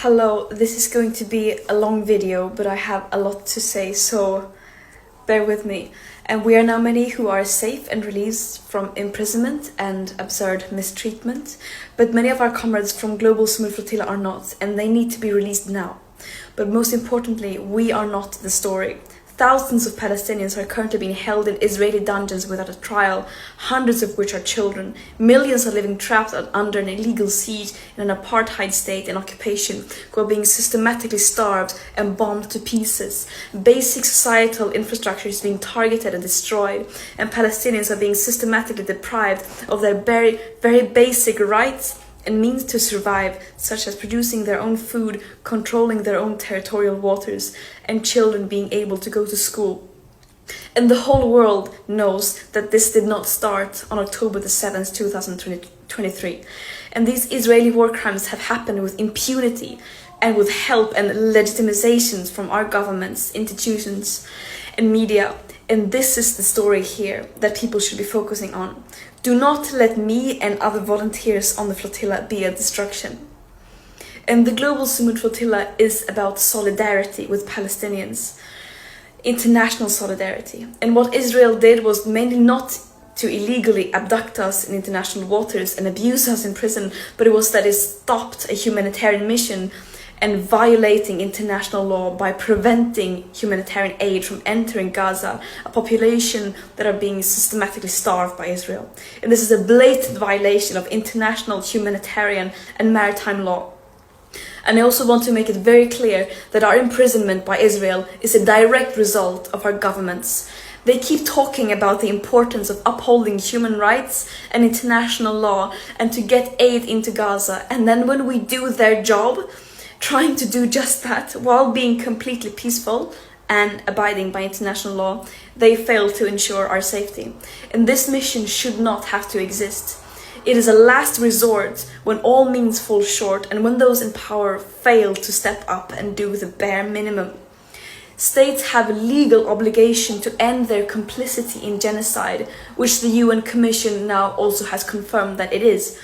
Hello, this is going to be a long video, but I have a lot to say, so bear with me. And we are now many who are safe and released from imprisonment and absurd mistreatment, but many of our comrades from Global Summit Flotilla are not, and they need to be released now. But most importantly, we are not the story. Thousands of Palestinians are currently being held in Israeli dungeons without a trial, hundreds of which are children. Millions are living trapped under an illegal siege in an apartheid state and occupation, who are being systematically starved and bombed to pieces. Basic societal infrastructure is being targeted and destroyed, and Palestinians are being systematically deprived of their very basic rights and means to survive, such as producing their own food, controlling their own territorial waters, and children being able to go to school. And the whole world knows that this did not start on October the 7th, 2023. And these Israeli war crimes have happened with impunity and with help and legitimizations from our governments, institutions, and media. And this is the story here that people should be focusing on. Do not let me and other volunteers on the flotilla be a distraction. And the Global Summit Flotilla is about solidarity with Palestinians, international solidarity. And what Israel did was mainly not to illegally abduct us in international waters and abuse us in prison, but it was that it stopped a humanitarian mission and violating international law by preventing humanitarian aid from entering Gaza, a population that are being systematically starved by Israel. And this is a blatant violation of international humanitarian and maritime law. And I also want to make it very clear that our imprisonment by Israel is a direct result of our governments. They keep talking about the importance of upholding human rights and international law and to get aid into Gaza. And then when we do their job, trying to do just that while being completely peaceful and abiding by international law, they fail to ensure our safety. And this mission should not have to exist. It is a last resort when all means fall short and when those in power fail to step up and do the bare minimum. States have a legal obligation to end their complicity in genocide, which the UN Commission now also has confirmed that it is.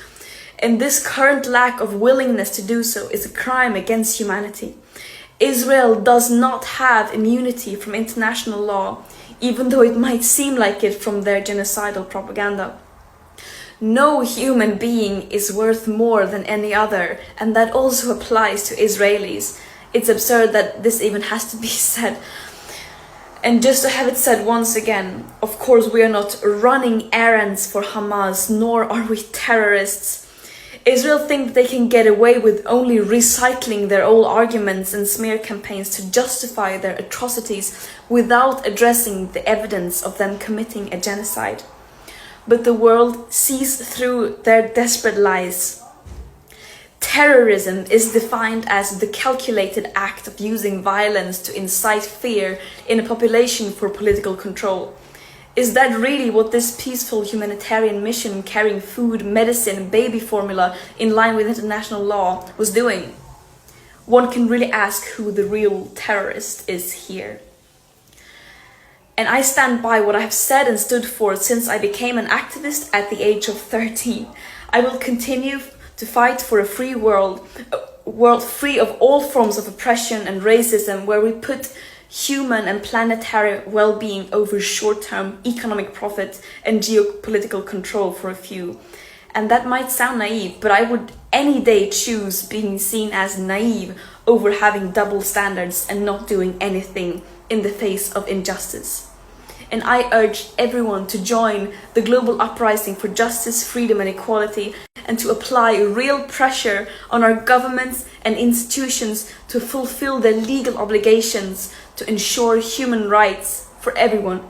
And this current lack of willingness to do so is a crime against humanity. Israel does not have immunity from international law, even though it might seem like it from their genocidal propaganda. No human being is worth more than any other, and that also applies to Israelis. It's absurd that this even has to be said. And just to have it said once again, of course we are not running errands for Hamas, nor are we terrorists. Israel thinks they can get away with only recycling their old arguments and smear campaigns to justify their atrocities without addressing the evidence of them committing a genocide. But the world sees through their desperate lies. Terrorism is defined as the calculated act of using violence to incite fear in a population for political control. Is that really what this peaceful humanitarian mission carrying food, medicine, baby formula in line with international law was doing? One can really ask who the real terrorist is here. And I stand by what I have said and stood for since I became an activist at the age of 13. I will continue to fight for a free world, a world free of all forms of oppression and racism, where we put human and planetary well-being over short-term economic profit and geopolitical control for a few. And that might sound naive, but I would any day choose being seen as naive over having double standards and not doing anything in the face of injustice. And I urge everyone to join the global uprising for justice, freedom and equality, and to apply real pressure on our governments and institutions to fulfill their legal obligations to ensure human rights for everyone.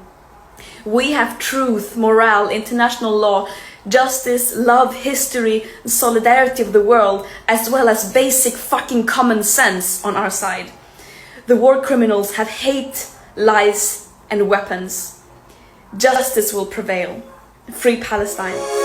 We have truth, morale, international law, justice, love, history, and solidarity of the world, as well as basic fucking common sense on our side. The war criminals have hate, lies, and weapons. Justice will prevail. Free Palestine.